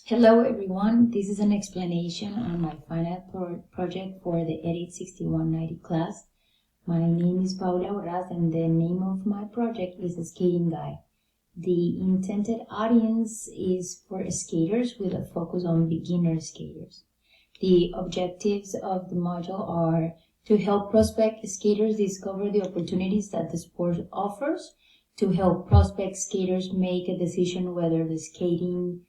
Hello everyone, this is an explanation on my final project for the Edit 6190 class. My name is Paula Urraz and the name of my project is A Skating Guide. The intended audience is for skaters with a focus on beginner skaters. The objectives of the module are to help prospect skaters discover the opportunities that the sport offers, to help prospect skaters make a decision whether the skating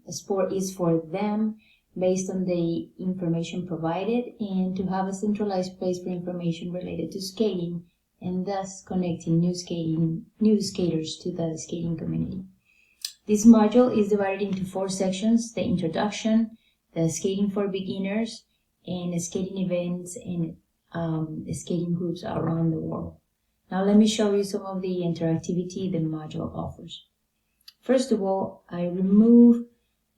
sport is for them based on the information provided, and to have a centralized place for information related to skating and thus connecting new skaters to the skating community. This module is divided into 4 sections: the introduction, the skating for beginners, and the skating events and skating groups around the world. Now let me show you some of the interactivity the module offers. First of all, I remove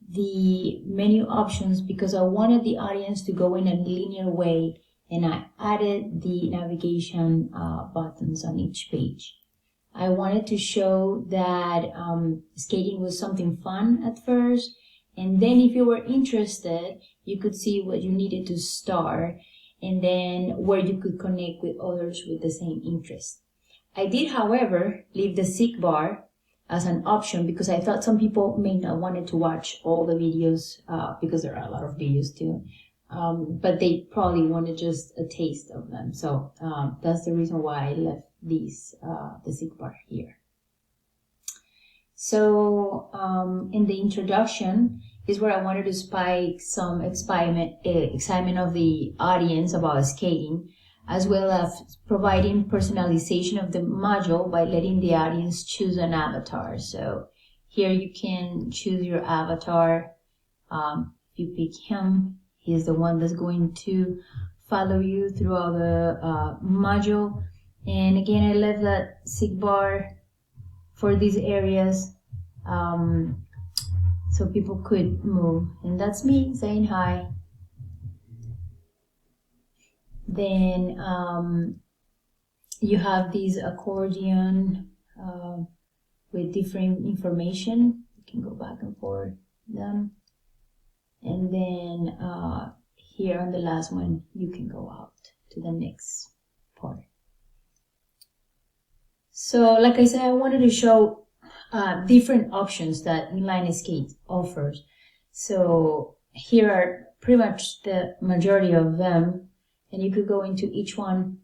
the menu options because I wanted the audience to go in a linear way, and I added the navigation buttons on each page. I wanted to show that skating was something fun at first, and then if you were interested, you could see what you needed to start and then where you could connect with others with the same interest. I did, however, leave the seek bar as an option because I thought some people may not want to watch all the videos because there are a lot of videos too, but they probably wanted just a taste of them. So that's the reason why I left these the seek bar here. So in the introduction is where I wanted to spike some excitement of the audience about skating, as well as providing personalization of the module by letting the audience choose an avatar. So here you can choose your avatar. If you pick him, he's the one that's going to follow you throughout the module. And again, I left that seek bar for these areas so people could move. And that's me saying hi. Then you have these accordion with different information. You can go back and forth them. And then here on the last one, you can go out to the next part. So like I said, I wanted to show different options that inline skate offers. So here are pretty much the majority of them. And you could go into each one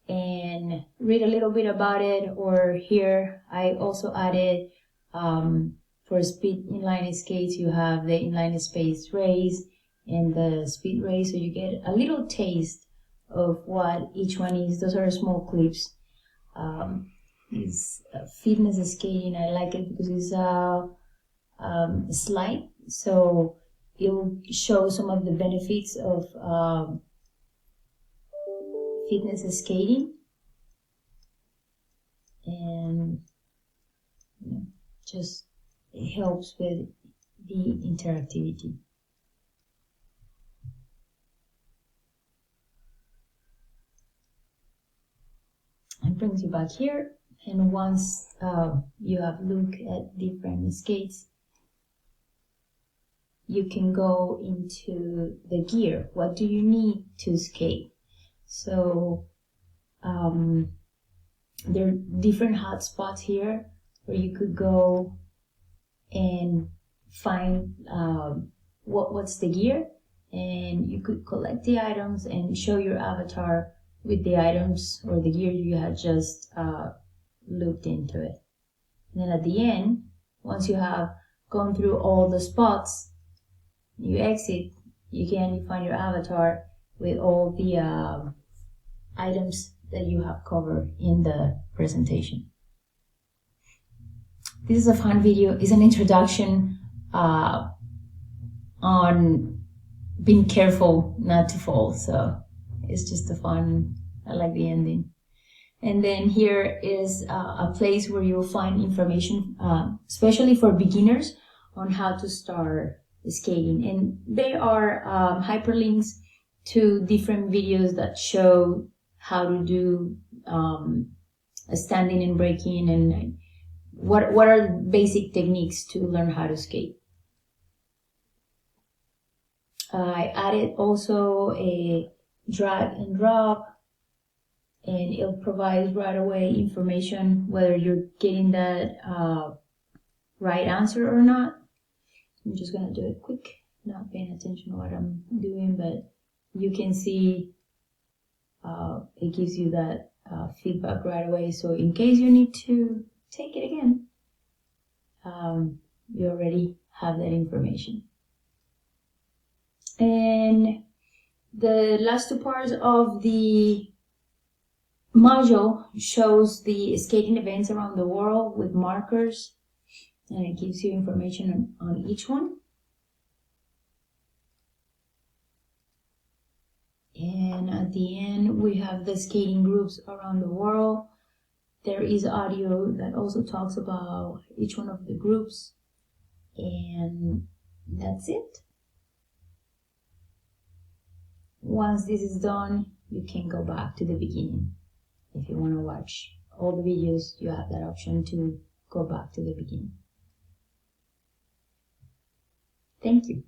and read a little bit about it. Or here, I also added for speed inline skates, you have the inline space race and the speed race. So you get a little taste of what each one is. Those are small clips. It's fitness skating. I like it because it's slight. So it will show some of the benefits of fitness skating, and just it helps with the interactivity. It brings you back here, and once you have looked at different skates, you can go into the gear. What do you need to skate? So there are different hot spots here where you could go and find what's the gear, and you could collect the items and show your avatar with the items or the gear you had just looked into it. And then at the end, once you have gone through all the spots, you exit, you find your avatar with all the items that you have covered in the presentation. This is a fun video. It's an introduction on being careful not to fall. So it's just a fun, I like the ending. And then here is a place where you'll find information, especially for beginners, on how to start skating. And there are hyperlinks to different videos that show how to do standing and breaking, and what are basic techniques to learn how to skate. I added also a drag and drop, and it'll provide right away information whether you're getting that right answer or not. I'm just gonna do it quick, not paying attention to what I'm doing, but you can see it gives you that feedback right away. So in case you need to take it again, you already have that information. And the last two parts of the module shows the skating events around the world with markers, and it gives you information on each one. And at the end, we have the skating groups around the world. There is audio that also talks about each one of the groups. And that's it. Once this is done, you can go back to the beginning. If you want to watch all the videos, you have that option to go back to the beginning. Thank you.